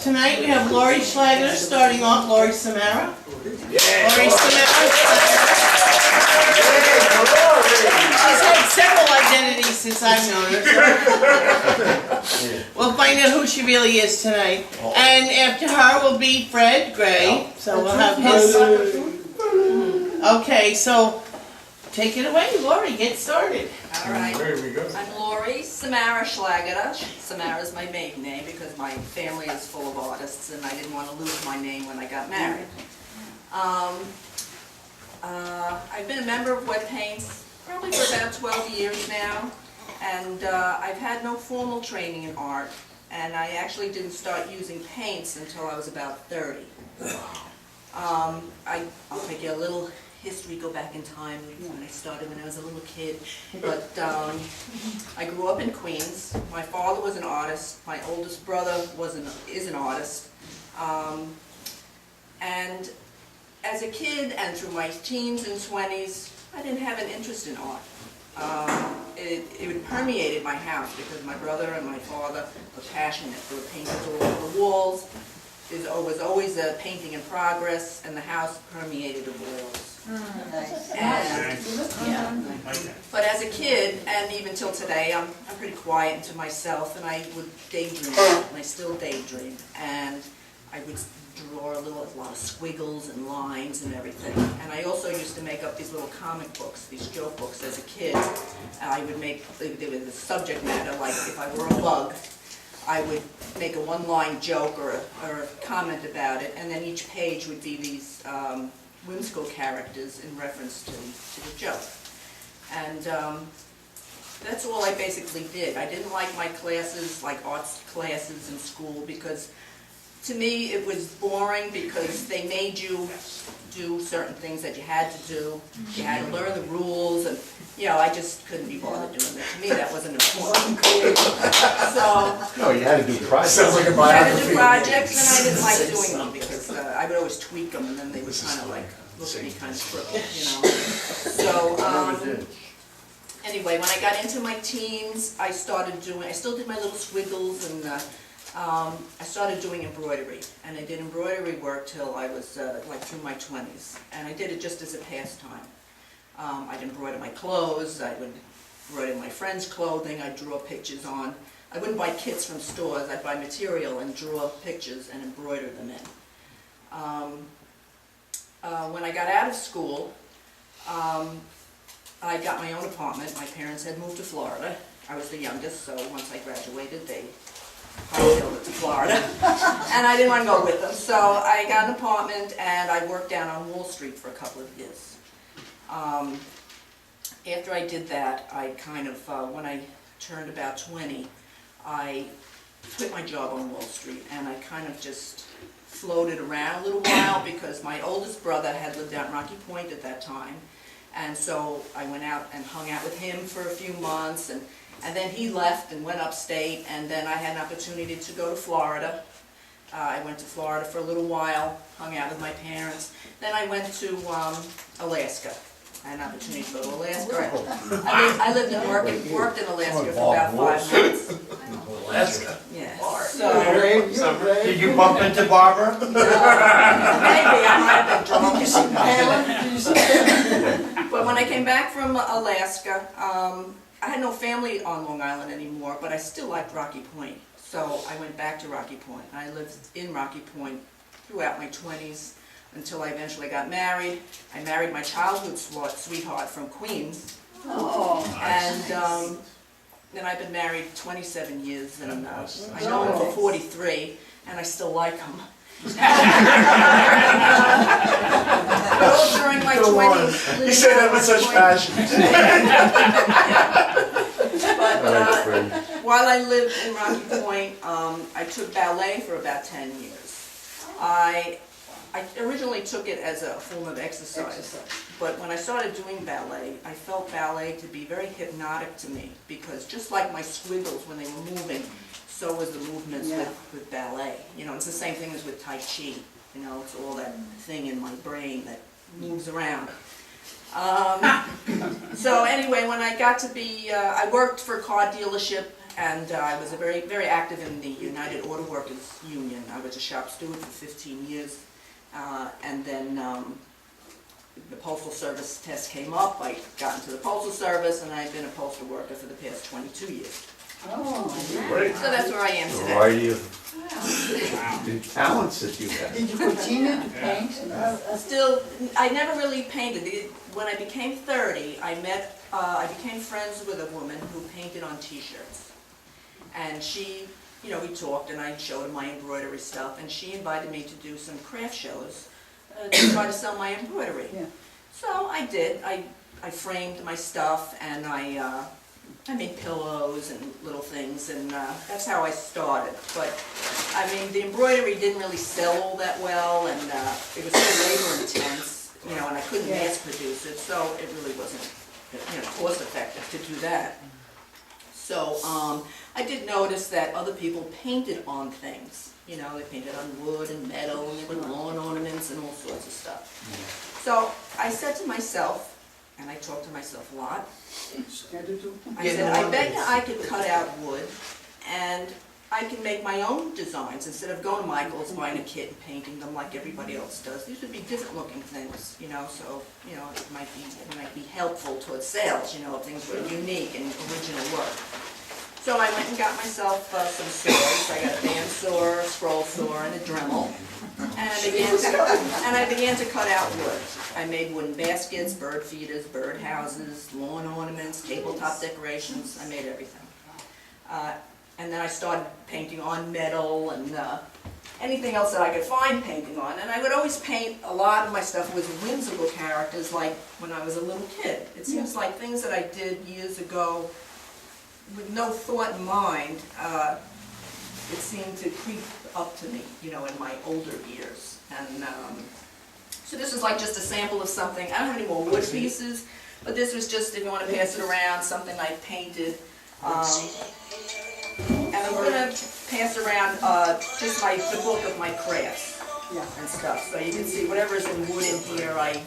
Tonight we have Laurie Schlageter starting off. Laurie Samara. Laurie Samara-Schlageter. She's had several identities since I've known her. So we'll find out who she really is tonight. And after her will be Fred Gray. So we'll have his. Okay, so take it away, Laurie. Get started. All right. There we go. I'm Laurie Samara-Schlageter. Samara is my maiden name because my family is full of artists and I didn't want to lose my name when I got married. I've been a member of Wet Paints probably for about 12 years now, and I've had no formal training in art, and I actually didn't start using paints until I was about 30. I'll take you a little history, go back in time when I started when I was a little kid. But I grew up in Queens. My father was an artist. My oldest brother is an artist. And as a kid and through my teens and 20s, I didn't have an interest in art. It permeated my house because my brother and my father were passionate. They were painting all over the walls. There was always a painting in progress, and the house permeated the walls. But as a kid, and even till today, I'm pretty quiet and to myself, and I would daydream, and I still daydream, and I would draw a lot of squiggles and lines and everything. And I also used to make up these little comic books, these joke books as a kid. I would make, there was the subject matter, like if I were a bug, I would make a one-line joke or a comment about it, and then each page would be these whimsical characters in reference to the joke. And that's all I basically did. I didn't like my classes, like arts classes in school, because to me it was boring because they made you do certain things that you had to do. You had to learn the rules, and I just couldn't be bothered doing that. To me that wasn't important. So No, you had to do projects. Sounds like a I had to biography. do projects, and I didn't like doing them because I would always tweak them, and then they would kind of like look at me kind of crooked, So anyway, when I got into my teens, I still did my little squiggles, and I started doing embroidery, and I did embroidery work till I was like through my 20s, and I did it just as a pastime. I'd embroider my clothes, I would embroider my friends' clothing, I'd draw pictures on. I wouldn't buy kits from stores, I'd buy material and draw pictures and embroider them in. When I got out of school, I got my own apartment. My parents had moved to Florida. I was the youngest, so once I graduated, they hightailed it to Florida. And I didn't want to go with them, so I got an apartment and I worked down on Wall Street for a couple of years. After I did that, I kind of, when I turned about 20, I quit my job on Wall Street, and I kind of just floated around a little while because my oldest brother had lived out in Rocky Point at that time, and so I went out and hung out with him for a few months, and then he left and went upstate, and then I had an opportunity to go to Florida. I went to Florida for a little while, hung out with my parents. Then I went to Alaska. I had an opportunity to go to Alaska. I lived and worked in Alaska for about 5 months. Alaska. Yeah. So Did you bump into Barbara? maybe I might have been drunk. But when I came back from Alaska, I had no family on Long Island anymore, but I still liked Rocky Point. So I went back to Rocky Point. I lived in Rocky Point throughout my 20s until I eventually got married. I married my childhood sweetheart from Queens. Oh, And then I've been married 27 years, and I know him for 43, and I still like him. During my 20s. You say that with such passion. But while I lived in Rocky Point, I took ballet for about 10 years. I originally took it as a form of exercise, but when I started doing ballet, I felt ballet to be very hypnotic to me, because just like my squiggles when they were moving, so was the movements with ballet. It's the same thing as with Tai Chi. It's all that thing in my brain that moves around. So anyway, when I got to be, I worked for a car dealership And I was very, very active in the United Auto Workers Union. I was a shop steward for 15 years. And then the Postal Service test came up. I got into the Postal Service, and I've been a postal worker for the past 22 years. Oh, Great. So that's where I am today. Variety of talents that you have. did you continue to paint? Still, I never really painted. When I became 30, I became friends with a woman who painted on T-shirts. And she, we talked, and I showed her my embroidery stuff, and she invited me to do some craft shows to try to sell my embroidery. Yeah. So I did. I framed my stuff, and I made pillows and little things, and that's how I started. But, I mean, the embroidery didn't really sell all that well, and it was so labor intense, and I couldn't mass produce it, so it really wasn't, cost effective to do that. So, I did notice that other people painted on things. They painted on wood and metal, and they put lawn ornaments and all sorts of stuff. So, I said to myself, and I talked to myself a lot, I said, I bet you I could cut out wood, and I can make my own designs instead of going to Michael's, buying a kit and painting them like everybody else does. These would be different looking things, so, it might be helpful towards sales, if things were unique and original work. So I went and got myself some saws. I got a bandsaw, a scroll saw, and a Dremel. And I began to cut out wood. I made wooden baskets, bird feeders, bird houses, lawn ornaments, tabletop decorations. I made everything. And then I started painting on metal and anything else that I could find painting on. And I would always paint a lot of my stuff with whimsical characters like when I was a little kid. It seems like things that I did years ago with no thought in mind, it seemed to creep up to me, in my older years. And so this is like just a sample of something. I don't have any more wood pieces, but this was just, if you want to pass it around, something I painted. And I'm going to pass around just the book of my crafts and stuff. So you can see whatever's in wood in here, I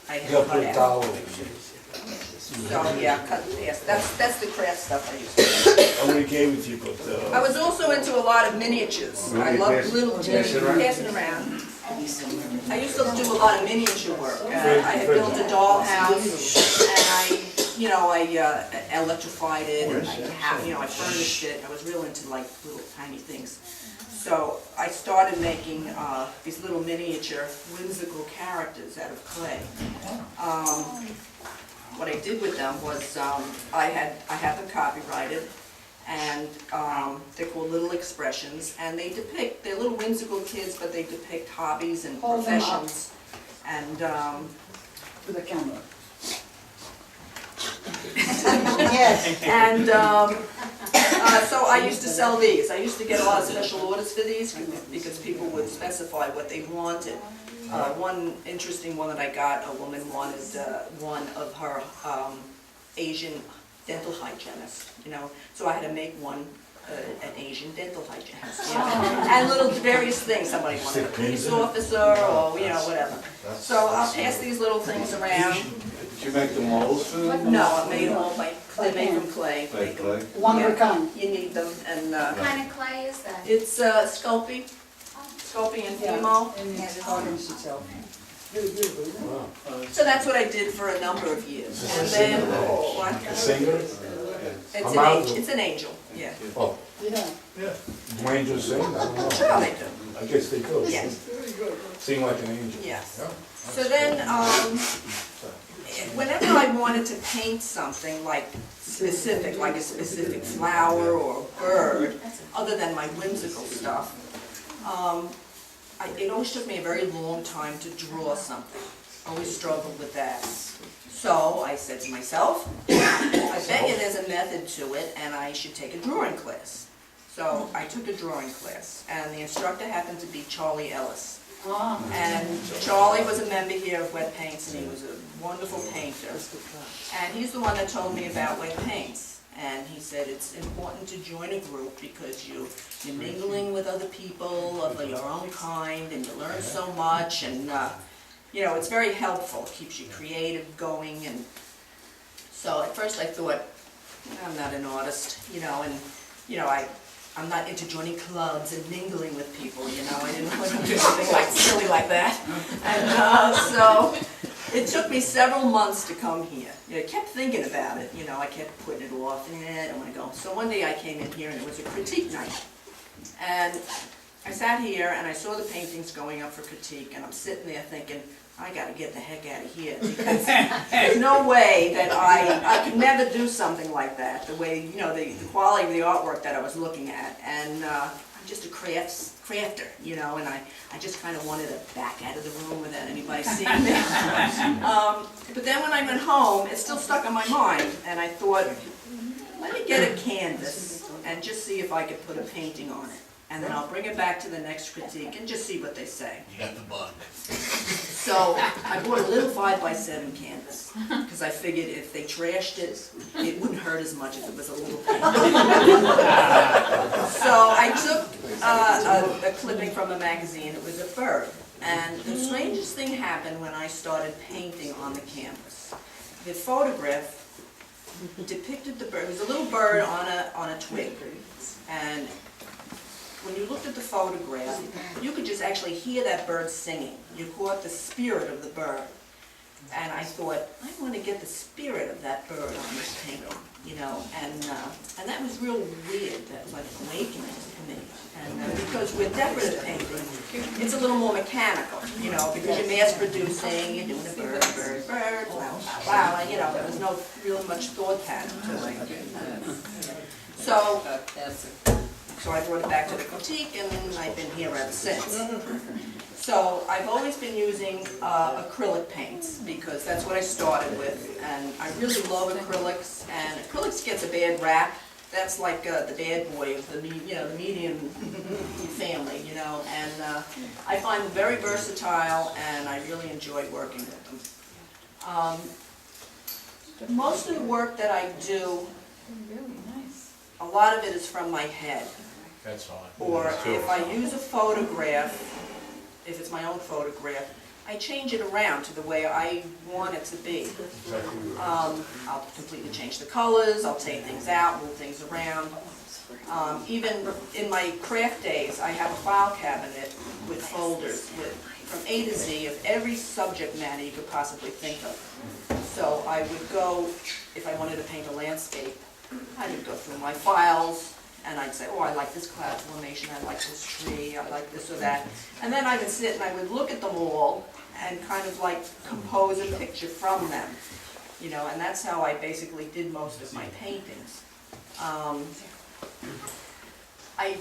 have cut out. So yeah, cut and pass. That's the craft stuff I used to do. How many games you got? I was also into a lot of miniatures. I love little teeny, passing around. I used to do a lot of miniature work. I had built a dollhouse, and I electrified it, and I furnished it. I was real into like little tiny things. So I started making these little miniature whimsical characters out of clay. What I did with them was I have them copyrighted, and they're called Little Expressions, and they're little whimsical kids, but they depict hobbies and professions. And With a camera. yes. And so I used to sell these. I used to get a lot of special orders for these because people would specify what they wanted. One interesting one that I got, a woman wanted one of her Asian dental hygienist, so I had to make one, an Asian dental hygienist, and little various things. Somebody wanted a police officer or, whatever. So I'll pass these little things around. Did you make the molds for them? No, I made them all they're made from clay. Like clay? One per kind. You need them, and What kind of clay is that? it's Sculpey and Fimo. And it's hardens itself. Very beautiful, isn't it? Wow. So that's what I did for a number of years. And then, what? A singer? It's an angel, yeah. Oh, Yeah. do angels sing? I don't know. Sure they do. I guess they could. Yes. Very good. Sing like an angel. Yes. Yeah. So then, whenever I wanted to paint something like specific, like a specific flower or bird, other than my whimsical stuff, it always took me a very long time to draw something. I always struggled with that. So I said to myself, I bet you there's a method to it, and I should take a drawing class. So I took a drawing class, and the instructor happened to be Charlie Ellis. And Charlie was a member here of Wet Paints, and he was a wonderful painter. And he's the one that told me about Wet Paints. And he said it's important to join a group because you're mingling with other people of your own kind, and you learn so much, and it's very helpful. It keeps you creative going. And so at first I thought, I'm not an artist, and you know, I'm not into joining clubs and mingling with people, you know, I didn't want to do something like silly like that. And so it took me several months to come here. You know, I kept thinking about it, you know, I kept putting it off, I don't want to go. So one day I came in here and it was a critique night. And I sat here and I saw the paintings going up for critique, and I'm sitting there thinking, I gotta get the heck out of here, because there's no way that I could never do something like that, the way, you know, the quality of the artwork that I was looking at. And I'm just a crafter, you know, and I just kind of wanted to back out of the room without anybody seeing me. But then when I went home, it still stuck on my mind, and I thought, let me get a canvas and just see if I could put a painting on it. And then I'll bring it back to the next critique and just see what they say. You got the bug. So I bought a little 5x7 canvas, because I figured if they trashed it, it wouldn't hurt as much if it was a little painting. So I took a clipping from a magazine. It was a bird. And the strangest thing happened when I started painting on the canvas. The photograph depicted the bird. It was a little bird on a twig. And when you looked at the photograph, you could just actually hear that bird singing. You caught the spirit of the bird. And I thought, I want to get the spirit of that bird on this painting, you know. And that was real weird. That was like awakening to me. And because with decorative painting, it's a little more mechanical, you know, because you're mass producing, you're doing a bird, wow, wow, and, you know, there was no real much thought pattern to it. So I brought it back to the critique, and I've been here ever since. So I've always been using acrylic paints, because that's what I started with, and I really love acrylics. And acrylics gets a bad rap. That's like the bad boy of the medium family, you know. And I find them very versatile, and I really enjoy working with them. Most of the work that I do, a lot of it is from my head. That's all. Or if I use a photograph, if it's my own photograph, I change it around to the way I want it to be. I'll completely change the colors, I'll take things out, move things around. Even in my craft days, I have a file cabinet with folders from A to Z of every subject matter you could possibly think of. So I would go, if I wanted to paint a landscape, I would go through my files, and I'd say, oh, I like this cloud formation, I like this tree, I like this or that. And then I would sit and I would look at them all and kind of like compose a picture from them. You know, and that's how I basically did most of my paintings. I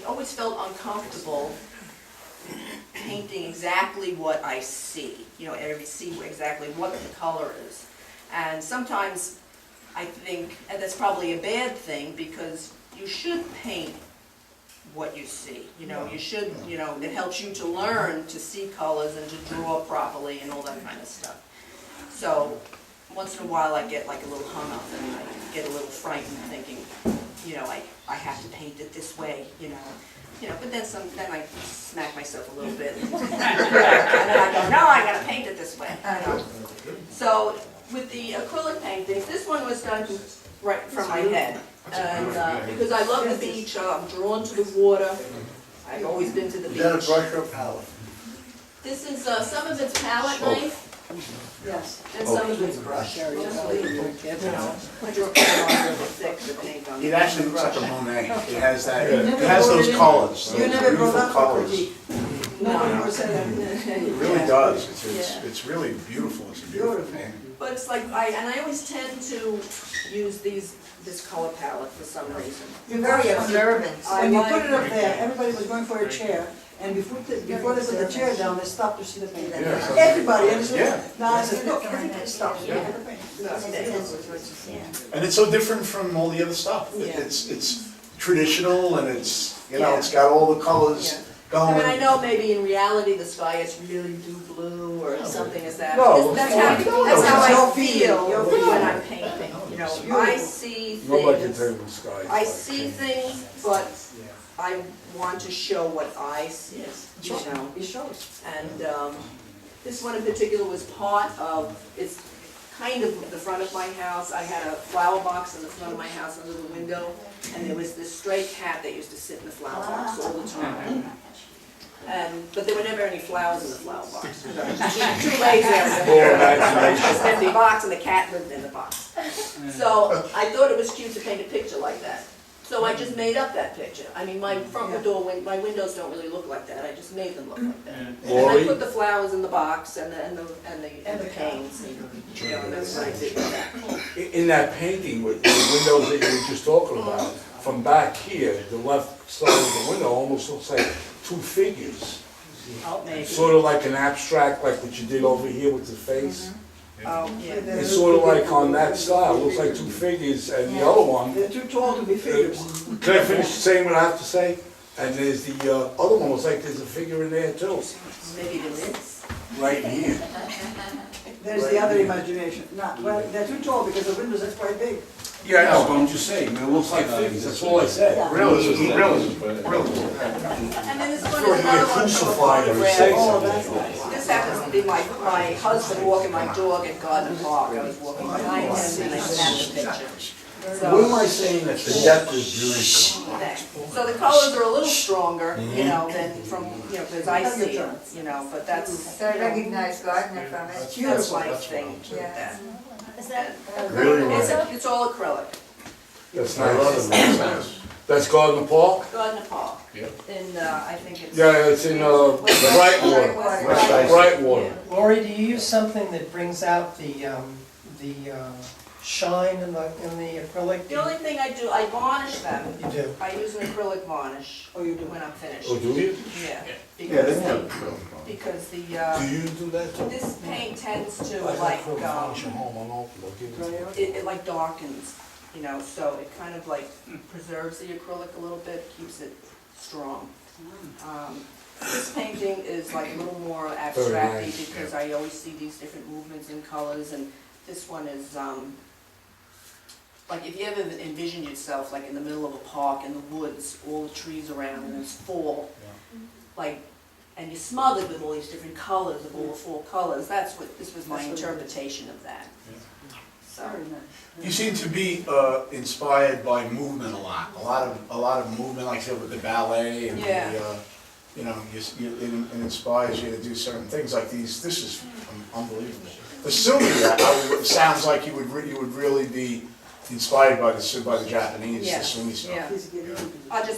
always felt uncomfortable painting exactly what I see. You know, see exactly what the color is. And sometimes I think, and that's probably a bad thing, because you should paint what you see. You know, you should, you know, it helps you to learn to see colors and to draw properly and all that kind of stuff. So once in a while I get like a little hung up and I get a little frightened thinking, you know, I have to paint it this way, you know. But then I smack myself a little bit and then I go, no, I gotta paint it this way. You know? So with the acrylic paintings, this one was done right from my head. And because I love the beach, I'm drawn to the water. I've always been to the beach. Is that a brush or a palette? This is, some of it's palette knife, Yes. and some of it's brush. Mostly, you know, put your pen on really thick, the paint on. It actually looks like a Monet. It has that, it has those colors, You those never brought beautiful up a colors. critique. No. No, never said that. It really does. Yeah. It's really beautiful. It's a beautiful painting. But it's like, I always tend to use this color palette for some reason. You're very observant. I When you like- put it up there, everybody was going for a chair, and before they put the chair down, they stopped to see the painting. Yeah. Everybody, and so, Yeah. now I said, look, everybody stops. Yeah. Yeah. And it's so different from all the other stuff. Yeah. It's traditional, and it's, you know, Yeah. it's got all the colors I going. mean, I know maybe in reality the sky is really blue or something as that. No, That's no, how it's I your feel feeling. when I'm painting. You know, I see Nobody can things. tell you the sky. is I like see paint. things, but I want to show what I see, you know. It shows. And this one in particular was part of, it's kind of the front of my house. I had a flower box in the front of my house under the window, and there was this stray cat that used to sit in the flower box all the time. But there were never any flowers in the flower box. 'Cause I was too lazy. Just empty box, and the cat lived in the box. So I thought it was cute to paint a picture like that. So I just made up that picture. I mean, my front door, my windows don't really look like that. I just made them look like that. And I Laurie? put the flowers in the box and the canes. You know, and that's what I did with that. In that painting with the windows that you were just talking about, from back here, the left side of the window almost looks like two figures. Oh, maybe. Sort of like an abstract, like what you did over here with the face. Oh, yeah. It's sort of like on that style, looks like two figures, and the other one, They're too tall to be figures. can I finish saying what I have to say? And there's the other one, looks like there's a figure in there too, Maybe there is. right here. There's the other imagination. Not, well, they're too tall because the windows are quite big. Yeah, no, but I'm just saying, it looks like figures, that's all I said. Realism. And then this one Sure, is you another get one from a crucified or photograph. say Oh, something. that's nice. This happens to be my husband walking my dog at Garden Park. I was walking behind him and I snapped the picture. What am I saying that the depth is beautiful? So the colors are a little stronger, you know, than from, you know, because I see it, you know, but that's, So I recognize Gardner from it. that's my thing with Yeah. that. Is that? Really It's all acrylic. That's nice. That's Garden Park? Garden Park. Yep. In, I think it's. Yeah, it's in Brightwater. Brightwater. Laurie, do you use something that brings out the shine in the acrylic? The only thing I do, I varnish them. You do? I use an acrylic varnish Oh, you do? when I'm finished. Oh, do you? Yeah. Yeah, they Because have. because Do you do that too? this paint tends to I like, got varnish at home, I'll give it to you. it like darkens, you know, so it kind of like preserves the acrylic a little bit, keeps it strong. This painting is like a little more abstracty nice. because I always see these different movements and colors, and this one is, like if you ever envision yourself like in the middle of a park in the woods, all the trees around and it's fall, like, and you're smothered with all these different colors of all the fall colors, this was my interpretation of that. So, Very nice. You seem to be inspired by movement a lot. A lot of movement, like I said, with the ballet and Yeah. the, you know, it inspires you to do certain things like these. This is unbelievable. The Sumi, sounds like you would really be inspired by the Japanese, Yeah, the Sumi stuff. yeah. Please give me-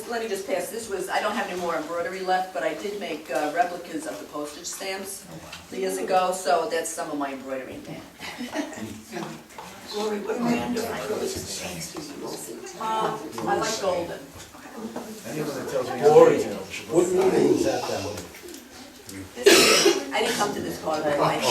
let me just pass, I don't have any more embroidery left, but I did make replicas of the postage stamps years ago, so that's some of my embroidery in there. Laurie, what do you do? I like golden. Anyone that tells me Laurie, what meaning is that then? I didn't come to this part of my life.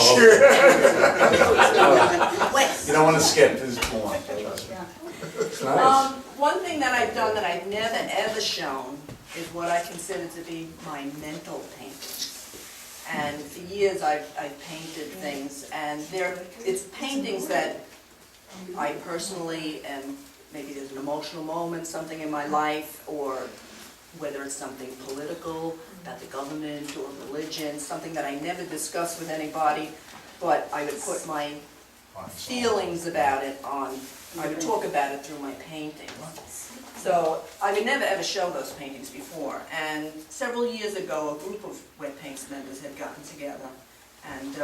you don't want to skip this point. It's nice. One thing that I've done that I've never ever shown is what I consider to be my mental paintings. And for years I've painted things, and it's paintings that I personally am, maybe there's an emotional moment, something in my life, or whether it's something political, about the government or religion, something that I never discuss with anybody, but I would put my feelings about it on, I would talk about it through my paintings. So I would never ever show those paintings before, and several years ago a group of wet paints members had gotten together, and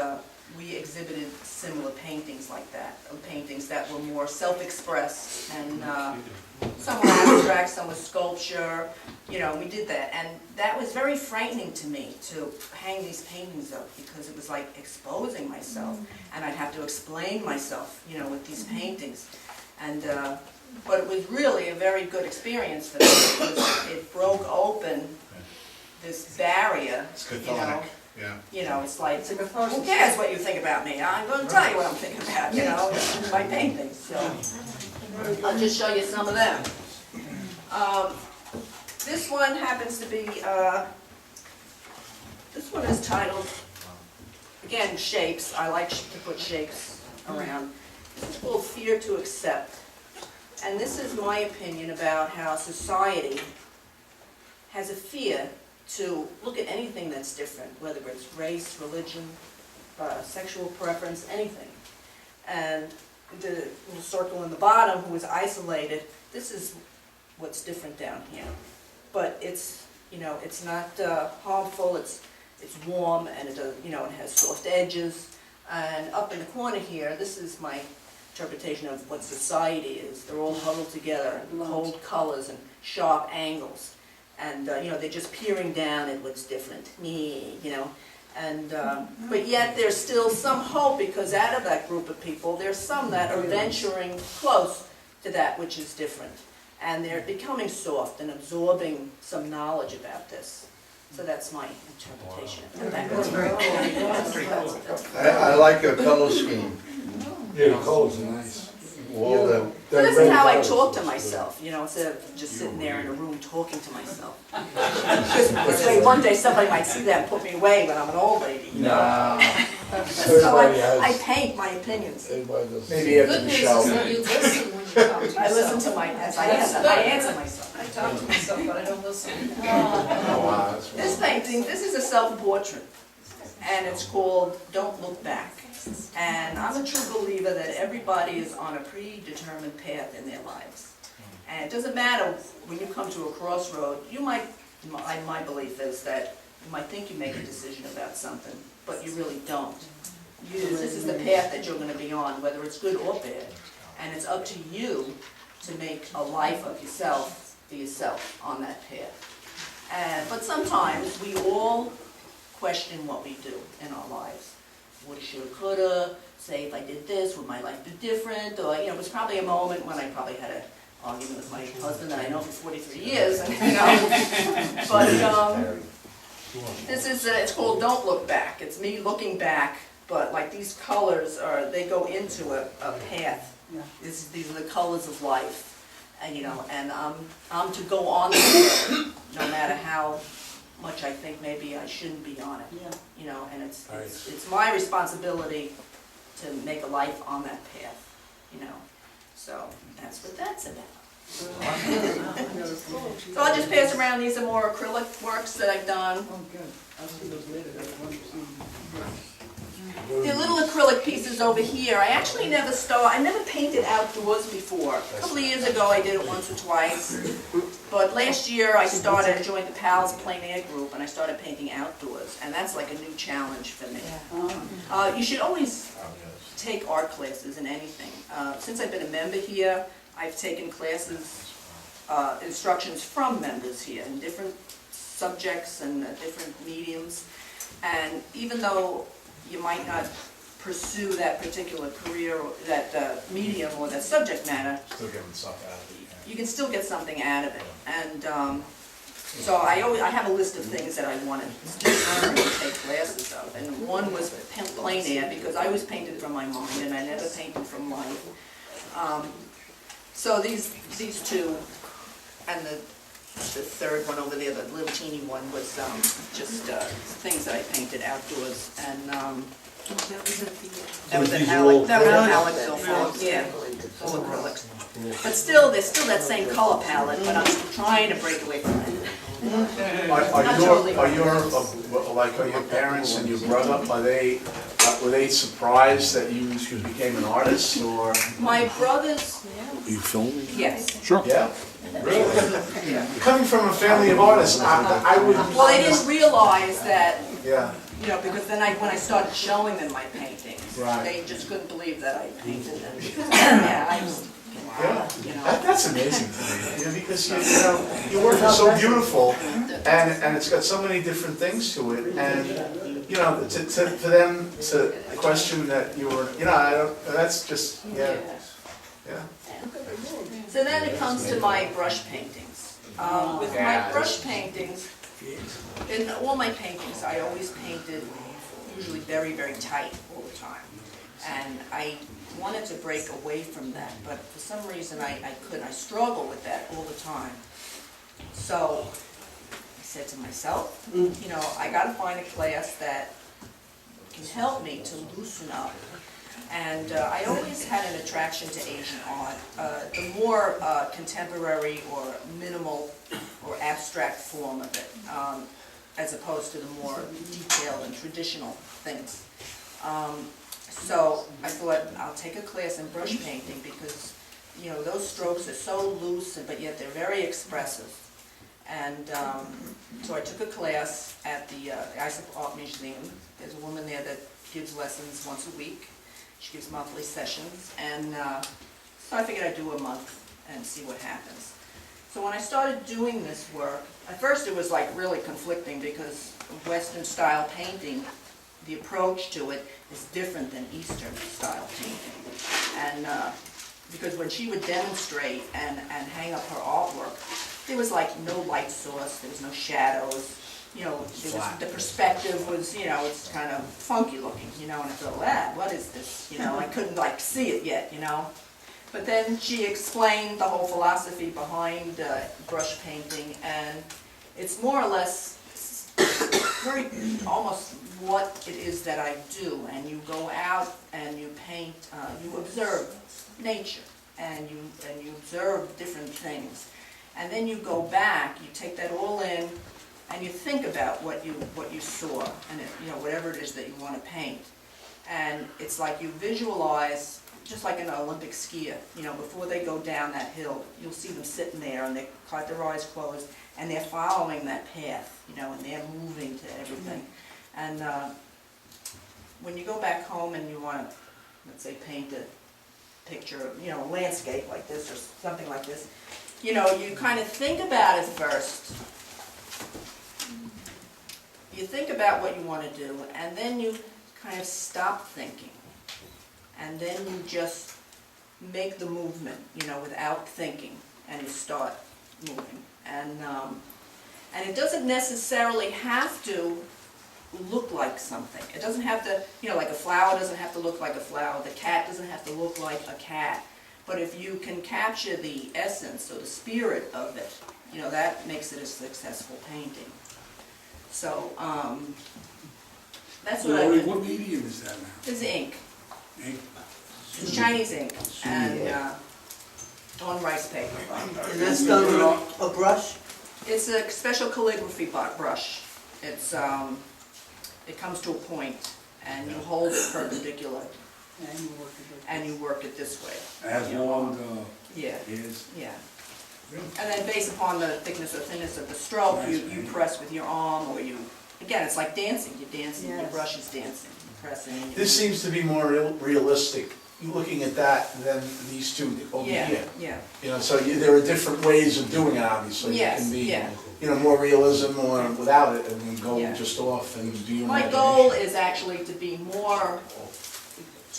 we exhibited similar paintings like that, paintings that were more self-expressed, and some were abstract, some were sculpture, you know, we did that, and that was very frightening to me, to hang these paintings up, because it was like exposing myself, and I'd have to explain myself, you know, with these paintings, and but it was really a very good experience for me, because it broke open this barrier, It's you know. cathartic. Yeah. You know, it's like, It's a catharsis. who cares what you think about me? I'm going to tell you what I'm thinking about, you know, my paintings. So I'll just show you some of them. This one happens to be, this one is titled, again, shapes. I like to put shapes around. This is called Fear to Accept. And this is my opinion about how society has a fear to look at anything that's different, whether it's race, religion, sexual preference, anything. and the little circle in the bottom who is isolated. This is what's different down here. But it's, you know, it's not harmful, it's warm, and it does, you know, it has soft edges. And up in the corner here, this is my interpretation of what society is. They're all huddled together, in cold colors and sharp angles. And, you know, they're just peering down at what's different, you know. And, but yet there's still some hope, because out of that group of people, there's some that are venturing close to that which is different. And they're becoming soft and absorbing some knowledge about this. So that's my interpretation of that. That's very cool. I like your color scheme. Yeah, the colors are nice. All the, So this is how I talk to myself, you know, instead of just sitting there in a room talking to myself. Because one day somebody might see that and put me away when I'm an old lady, you know. So I paint my opinions. Everybody does. Maybe after Good the news show. is that you listen when you talk to yourself. I listen to my, as I answer myself. I talk to myself, but I don't listen. Oh, wow, that's This painting, this is a self-portrait, and it's called Don't Look Back. And I'm a true believer that everybody is on a predetermined path in their lives. And it doesn't matter when you come to a crossroad, you might, my belief is that you might think you make a decision about something, but you really don't. This is the path that you're going to be on, whether it's good or bad. And it's up to you to make a life of yourself for yourself on that path. But sometimes we all question what we do in our lives. Woulda, shoulda, coulda, say if I did this, would my life be different? Or, you know, it was probably a moment when I probably had an argument with my husband that I know for 43 years, and, you know. But this is, it's called Don't Look Back. It's me looking back, but like these colors they go into a path. Yeah. These are the colors of life, and, you know, and I'm to go on this road, no matter how much I think maybe I shouldn't be on it. Yeah. You know, and it's Nice. my responsibility to make a life on that path, you know. So that's what that's about. So I'll just pass around, these are more acrylic works that I've done. Oh, good. I'll see those later. That's wonderful. The little acrylic pieces over here, I actually I never painted outdoors before. A couple of years ago I did it once or twice, but last year I joined the Pals Plein Air group, and I started painting outdoors, and that's like a new challenge for me. You should always take art classes in anything. Since I've been a member here, I've taken classes, instructions from members here in different subjects and different mediums, and even though you might not pursue that particular career, or that medium or that subject matter, Still getting stuff out of it. you can still get something out of it. And so I have a list of things that I wanted to learn and take classes of. And one was plein air, because I always painted from my mind and I never painted from life. So these two, and the third one over there, the little teeny one, was just things that I painted outdoors. And that was an Alexville Farm, yeah, all acrylics. But still, there's still that same color palette, but I'm trying to break away from it. Are your parents and your brother, were they surprised that you became an artist, or? My brothers, Are you filming? yes. Sure. Yeah? Coming from a family of artists, I would. Well, they didn't realize that, Yeah. you know, because then when I started showing them my paintings, Right. they just couldn't believe that I painted them. Yeah, I just, Yeah. you know. That's amazing to me, because your work is so beautiful, and it's got so many different things to it, and you know, for them to question that you were, you know, that's just, yeah. So then it comes to my brush paintings. With my brush paintings, in all my paintings, I always painted usually very, very tight all the time. And I wanted to break away from that, but for some reason I couldn't. I struggle with that all the time. So I said to myself, you know, I gotta find a class that can help me to loosen up. And I always had an attraction to Asian art. The more contemporary or minimal or abstract form of it, as opposed to the more detailed and traditional things. So I thought, I'll take a class in brush painting because, you know, those strokes are so loose, but yet they're very expressive. And so I took a class at the Sayville Art Museum. There's a woman there that gives lessons once a week. She gives monthly sessions, and so I figured I'd do a month and see what happens. So when I started doing this work, at first it was like really conflicting because Western style painting, the approach to it is different than Eastern style painting. And because when she would demonstrate and hang up her artwork, there was like no light source, there was no shadows, you know, the perspective was, you know, it's kind of funky looking, you know, and I thought, what is this, you know, I couldn't like see it yet, you know. But then she explained the whole philosophy behind brush painting, and it's more or less very almost what it is that I do. And you go out and you paint, you observe nature, and you observe different things, and then you go back, you take that all in, and you think about what you saw, and you know, whatever it is that you want to paint, and it's like you visualize. Just like an Olympic skier, you know, before they go down that hill, you'll see them sitting there and they've got their eyes closed and they're following that path, you know, and they're moving to everything. And when you go back home and you want to, let's say, paint a picture, you know, a landscape like this or something like this, you know, you kind of think about it first. You think about what you want to do, and then you kind of stop thinking. And then you just make the movement, you know, without thinking, and you start moving. And it doesn't necessarily have to look like something. It doesn't have to, you know, like a flower doesn't have to look like a flower. The cat doesn't have to look like a cat. But if you can capture the essence or the spirit of it, you know, that makes it a successful painting. So that's what I did. What medium is that now? It's ink. Ink? It's Chinese ink, and on rice paper. And that's done with a brush? It's a special calligraphy brush. It's it comes to a point, and you hold it perpendicular, and you work it this way. As long Yeah, is. yeah. And then based upon the thickness or thinness of the stroke, you press with your arm, or you, again, it's like dancing. You're dancing, your brush is dancing, you're pressing. And This seems to be more realistic, looking at that than these two over here. Yeah. You know, so there are different ways of doing it, obviously. Yes, It can be, yeah. you know, more realism or without it, and then go Yeah. just off and do your My imagination. goal is actually to be more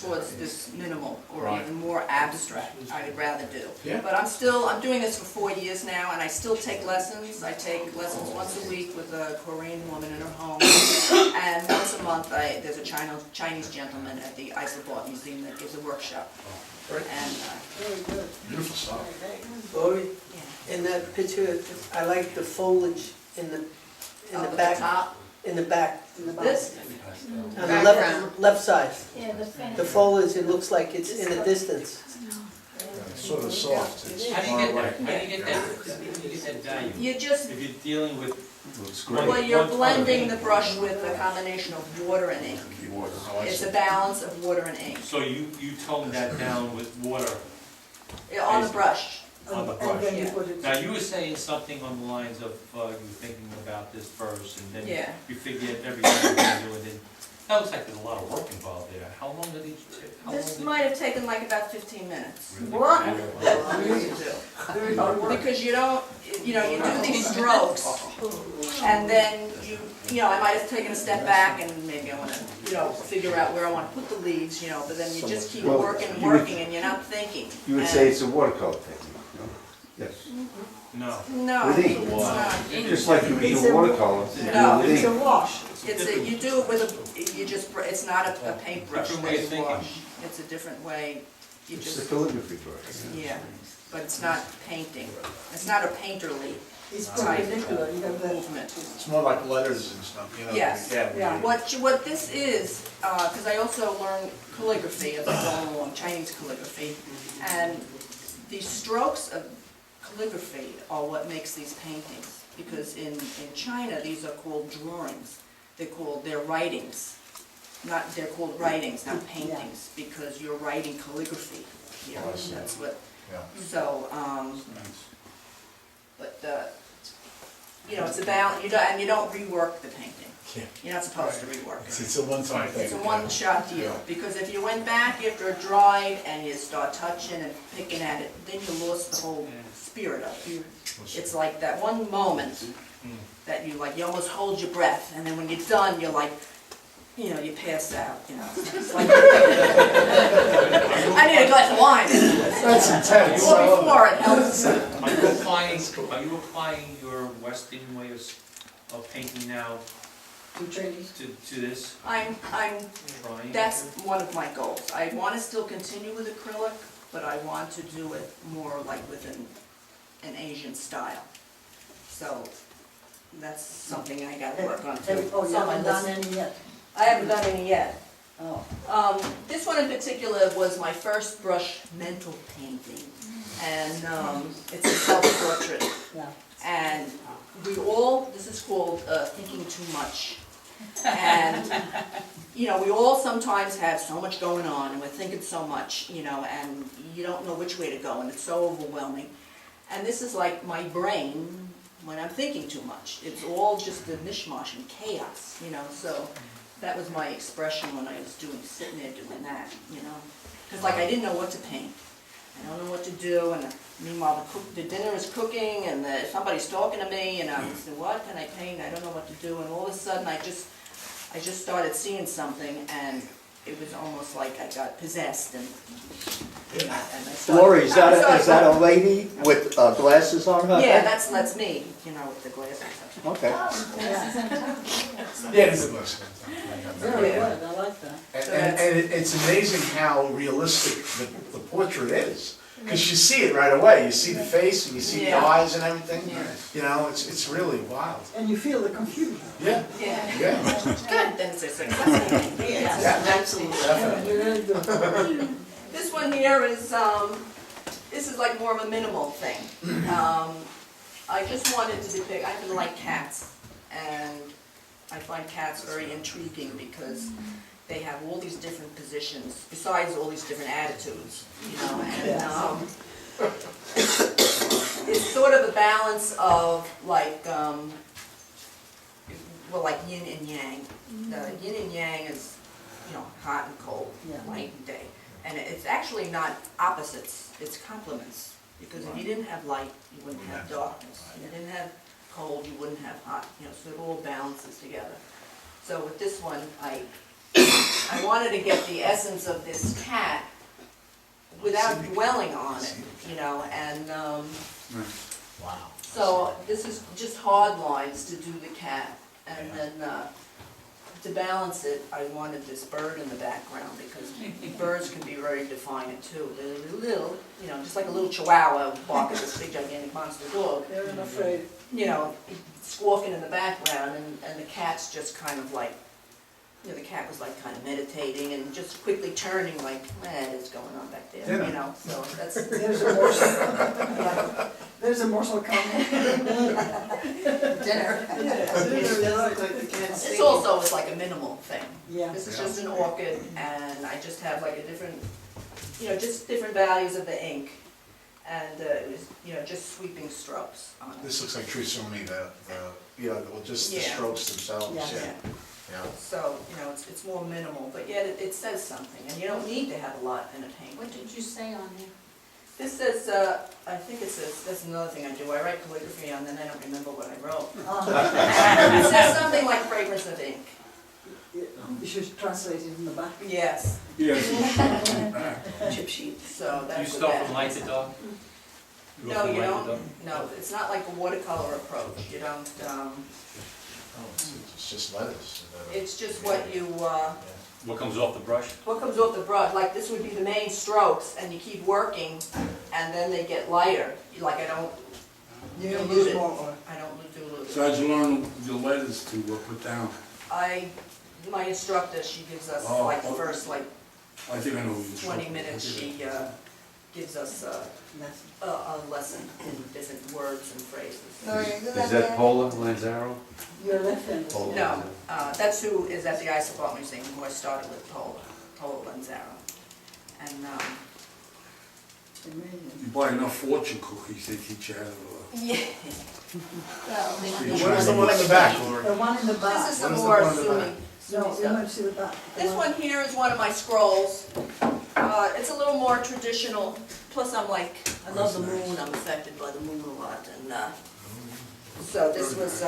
towards this minimal, or Right. even more abstract, I would rather do. Yeah. But I'm doing this for 4 years now, and I still take lessons. I take lessons once a week with a Korean woman in her home, and once a month there's a Chinese gentleman at the Sayville Art Museum that gives a workshop. Great. And Very good. Beautiful stuff. Laurie, yeah. in that picture, I like the foliage in the Up at the back. top. In the back. This? On the Background. left side. Yeah, the fan. The foliage, it looks like it's in the distance. It's sort of soft. It's How do you far get away. that? How do you get that? How do you get that value? You just, If you're dealing with well, you're blending the brush with a combination of water and ink. It's a balance of water and ink. So you tone that down with water On the brush. on the And brush. then you Yeah. put it. Now, you were saying something on the lines of you were thinking about this first, and then Yeah. you figured everything you were gonna do, and then that looks like there's a lot of work involved there. How long did each take? How This long did- might have taken like about 15 minutes. What? Because you don't, you know, you do these strokes, and then you know, I might have taken a step back and maybe I want to, you know, figure out where I want to put the leaves, you know, but then you just keep Well, working and you would- working, and you're not thinking. You would And- say it's a watercolor technique, no? Yes. No. No, With ink. it's not. Just like you would It's do a- watercolor, you do No. with It's a ink. wash. You do it with a, you just, it's not a paintbrush Different that way of you thinking. wash. It's a different way, you It's the just, calligraphy brush. yeah, but it's not painting. It's not a painterly It's perpendicular, you have that. movement. It's more like letters and stuff, you know? Yes. Yeah. What this is, because I also learned calligraphy as I go along, Chinese calligraphy, and the strokes of calligraphy are what makes these paintings. Because in China, these are called drawings. They're writings. they're called writings, not paintings, because you're writing calligraphy. You know, Oh, I see. that's what, Yeah. so, but, you know, it's about, and you don't rework the painting. Yeah. You're not supposed to rework it. It's a one-time thing. It's a one-shot deal, because if you went back after it dried and you start touching and picking at it, then you lost the whole spirit of it. It's like that one moment that you like, you almost hold your breath, and then when you're done, you're like, you know, you pass out, you know. It's like, I need a glass of wine. That's intense. Well, before it helps. Are you applying your Western way of painting now To Chinese. to this? I'm, Trying? that's one of my goals. I want to still continue with acrylic, but I want to do it more like with an Asian style. So that's something I gotta work on too. Oh, you haven't done Someone any yet? I haven't done any yet. Oh. This one in particular was my first brush mental painting, and it's a self-portrait. Yeah. And we all, this is called thinking too much. And, you know, we all sometimes have so much going on, and we're thinking so much, you know, and you don't know which way to go, and it's so overwhelming. And this is like my brain when I'm thinking too much. It's all just a mishmash and chaos, you know, so that was my expression when I was sitting there doing that, you know. Because like I didn't know what to paint. I don't know what to do, and meanwhile the dinner is cooking, and somebody's talking to me, and I'm saying, what can I paint? I don't know what to do, and all of a sudden I just started seeing something, and it was almost like I got possessed, and I started. Lori, is that a lady with glasses on her Yeah, head? that's me, you know, with the glasses. Okay. Yeah, it is a blessing. Very good, I like that. And it's amazing how realistic the portrait is. Because you see it right away, you see the face, and you see the Yeah. eyes and everything. Yeah. You know, it's really wild. And you feel the confusion. Yeah, Yeah. yeah. Good, then it's a successful. Yeah. Absolutely. Definitely. You really do. This one here is, this is like more of a minimal thing. I just wanted to depict, I really like cats, and I find cats very intriguing because they have all these different positions, besides all these different attitudes, you know, and it's sort of a balance of like, well, like yin and yang. The yin and yang is, you know, hot and cold, Yeah. night and day. And it's actually not opposites, it's complements. Because if you didn't have light, you wouldn't have darkness. If you didn't have cold, you wouldn't have hot, you know, so it all balances together. So with this one, I wanted to get the essence of this cat without dwelling on it, you know, and Wow. so this is just hard lines to do the cat. And then to balance it, I wanted this bird in the background because birds can be very defiant too. They're little, you know, just like a little chihuahua bark at this big gigantic monster dog. They're not afraid. You know, squawking in the background, and the cat's just kind of like, you know, the cat was like kind of meditating and just quickly turning like, it's going on back there, Yeah. you know, so that's, There's a morsel. There's a morsel coming. dinner. It does look like the cat's This singing. also is like a minimal thing. Yeah. This is just an orchid, and I just have like a different, you know, just different values of the ink, and it was, you know, just sweeping strokes on it. This looks like true Sumi, you know, well, just the Yeah. strokes themselves, Yeah. yeah. Yeah. So, you know, it's more minimal, but yet it says something, and you don't need to have a lot in a painting. What did you say on there? This says, I think it says, that's another thing I do, I write calligraphy and then I don't remember what I wrote. It says something like fragrance of ink. You should translate it in the back. Yes, Yes. chip sheet, so Do you that's what start that. from light to dark? You go No, from you light to don't, dark? no, it's not like a watercolor approach, you don't, Oh, it's just letters. it's just what you, What comes off the brush? what comes off the brush, like this would be the main strokes, and you keep working, and then they get lighter, like I don't You dilute use it, more oil. I don't dilute it. So how'd you learn the letters to put down? My instructor, she gives us Oh, like the okay. first like I think I know who you 20 minutes, she gives us a lesson in different words and phrases. Is that Paula Lanzaro? Your left hand. No, that's who is at the Ice Art Museum, who I started with, Paula Lanzaro. And, You buy enough fortune cookies, they teach you how to. yeah. What is the one in the back, Laurie? The one in the back. This is some What is the more one in the Sumi back? No, you stuff. want to see the back. This one here is one of my scrolls. It's a little more traditional, plus I love the moon, I'm affected by the moon a lot, and, so this was,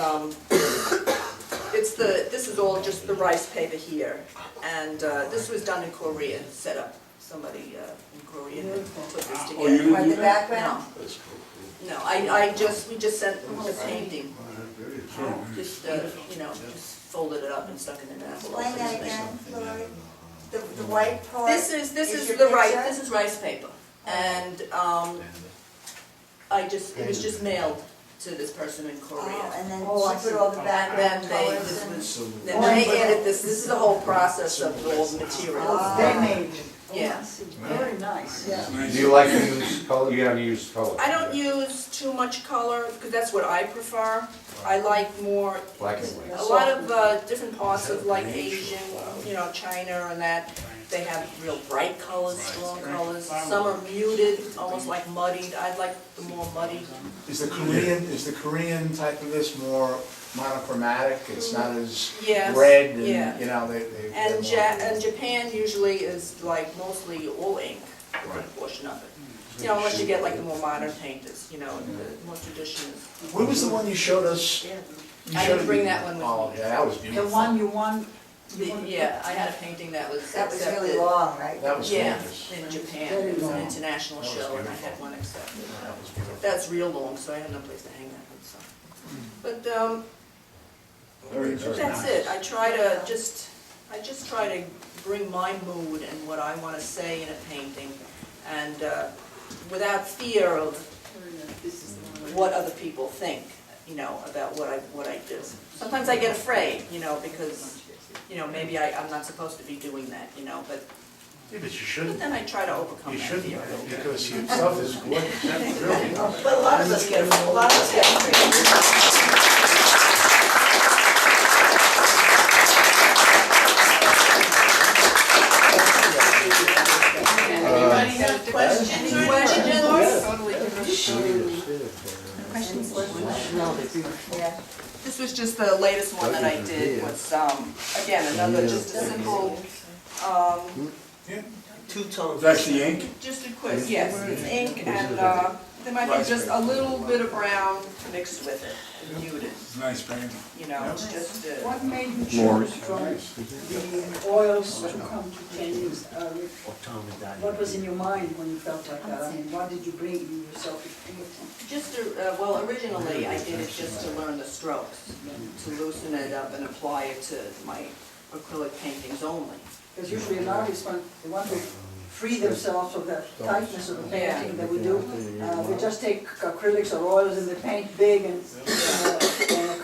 this is all just the rice paper here, and, this was done in Korea, set up, somebody, in Korea put this together. Oh, you didn't do The that? background? That's cool. No, we just sent the painting, just, just folded it up and stuck it in an envelope. Explain that again, Laurie. The white part? This is your the rice, picture? this is rice paper, and, it was just mailed to this person in Korea. Oh, and then Oh, I she put see. all the And background then colors and... then they added this is the whole process of all the materials. They made. Yeah. Very nice, yeah. Do you like to use color? You don't use color? I don't use too much color, because that's what I prefer. I like more, Black and white. a lot of different parts of like Asian, China and that, they have real bright colors, strong colors. Some are muted, almost like muddied. I like the more muddied. Is the Korean type of this more monochromatic? It's not as Yes, red and, yeah. they. And Japan usually is like mostly all ink, a good portion of it. Unless you get like the more modern painters, the more traditional. What was the one you showed us? I didn't bring that one with me. Oh, yeah, that was The beautiful. one you won. Yeah, I had a painting that was That was accepted. really long, right? That was Yeah, gorgeous. in Japan, it was an international That was show, and I beautiful. had one accepted. That was beautiful. That's real long, so I had no place to hang that one, so. But, Very that's it, I just try to bring my mood and what I want to say in a painting, and without fear of what other people think, about what I do. Sometimes I get afraid, because, maybe I'm not supposed to be doing that, but Yeah, but you shouldn't. then I try to overcome You that shouldn't, fear. because your stuff is gorgeous. That's really. But a lot of us get afraid. Anybody have questions or Yeah. This was just the latest one that I did, was, again, another, just a simple, That's the ink? just a quick, yes, it's ink, and, there might be just a little bit of brown mixed with it, muted, Nice painting. it's just, What made you choose from the oils to come to Chinese? What was in your mind when you felt like that? I mean, what did you bring yourself to painting? just to, well, originally I did it just to learn the strokes, to loosen it up and apply it to my acrylic paintings only. Because usually an artist, when they want to free themselves of that tightness of the painting that we do, we just take acrylics or oils and they paint big and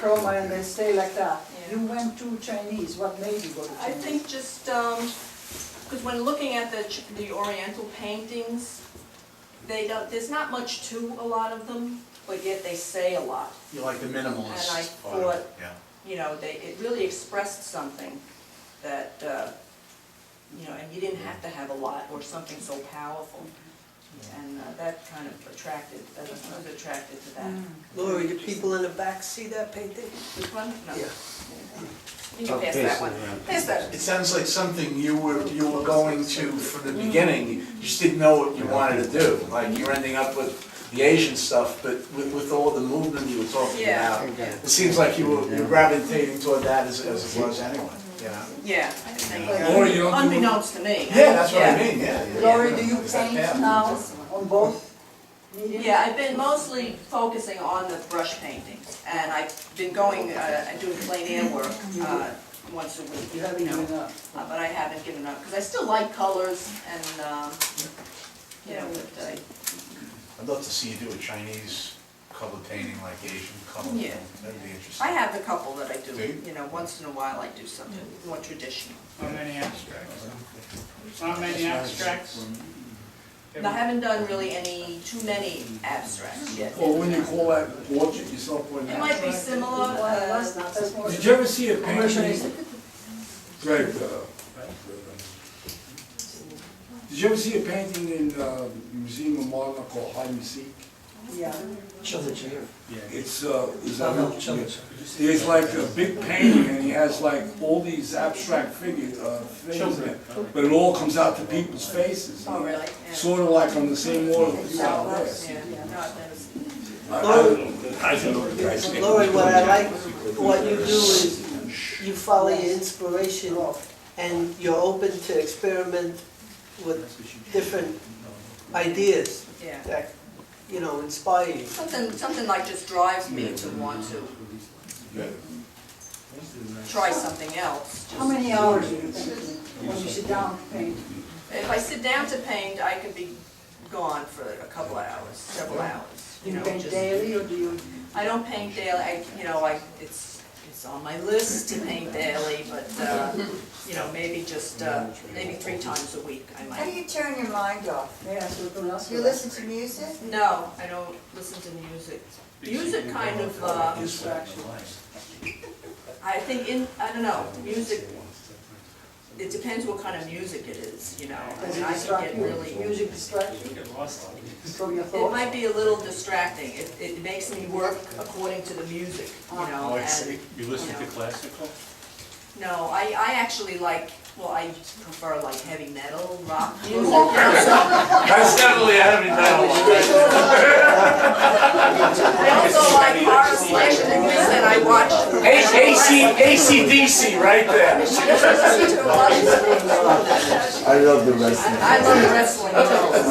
chroma and they stay like that. Yeah. You went to Chinese, what made you go to Chinese? I think just, because when looking at the Oriental paintings, there's not much to a lot of them, but yet they say a lot. You like the minimalist. And I part of it, thought, yeah. it really expressed something that, and you didn't have to have a lot or something so powerful. And that kind of attracted, I was attracted to that. Laurie, do people in the back see that painting? This one? No. Yeah. You can pass that one. Pass that. It sounds like something you were going to from the beginning, you just didn't know what you wanted to do. Like you're ending up with the Asian stuff, but with all the movement you were talking Yeah. about, it seems like you're gravitating toward that as it was anyway, Yeah, I think, Or you don't do- unbeknownst to me. Yeah, that's what I mean, yeah. Laurie, do you Is that paint fair? now on both mediums? Yeah, I've been mostly focusing on the brush paintings, and I've been going and doing plein air work once a week. You haven't given up. But I haven't given up, because I still like colors, and, but I'd love to see you do a Chinese color painting like Asian color. Yeah. That'd be interesting. I have a couple that I do, Do you? once in a while I do something more traditional. Not many abstracts. Not many abstracts. And I haven't done really too many abstracts yet. Or when you call that portrait, you start putting It that. might be similar, That's more. Did you ever see a painting? Commercialistic. Greg, did you ever see a painting in Museum of Modern called Hide and Seek? Yeah. It's like a big painting and he has like all these abstract things in it, but it all comes out to people's faces. oh really? Yeah. Sort of like on the same order that you are there. Yeah, no, I've never seen it. I don't know what you guys think. Lori, what I like, what you do is you follow your inspiration and you're open to experiment with different ideas Yeah. that, inspire you. Something like just drives me to want to try something else. How many hours do you think when you sit down to paint? If I sit down to paint, I could be gone for a couple of hours, several hours. Do you paint just- daily or do you? I don't paint daily, it's on my list to paint daily, but, maybe just, maybe 3 times a week I How do might. you turn your mind off? Yeah, that's what I'm Do asking. you listen to music? No, I don't listen to music. Music kind of, Distraction. I think I don't know, music, it depends what kind of music it is, Does I it mean, I can distract get you? really. Music distract you from your It thoughts? might be a little distracting. It makes me work according to the music, Oh, I see. and, You listen to classical? no, I actually like, I prefer like heavy metal, rock music. That's definitely a heavy metal one. I also like horror slash movies, and I watch. AC/DC right there. I love the wrestling. love wrestling too.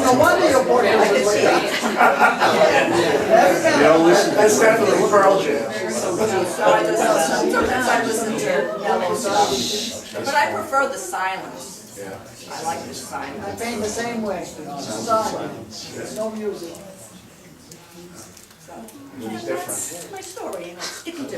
No wonder you're bored. I can see it. You don't listen That's to definitely Pearl Jam. So sometimes I listen to mellow stuff, but I prefer the silence. Yeah. I like the silence. I paint the same way. Silent. No music. It's different. That's my story, it's different.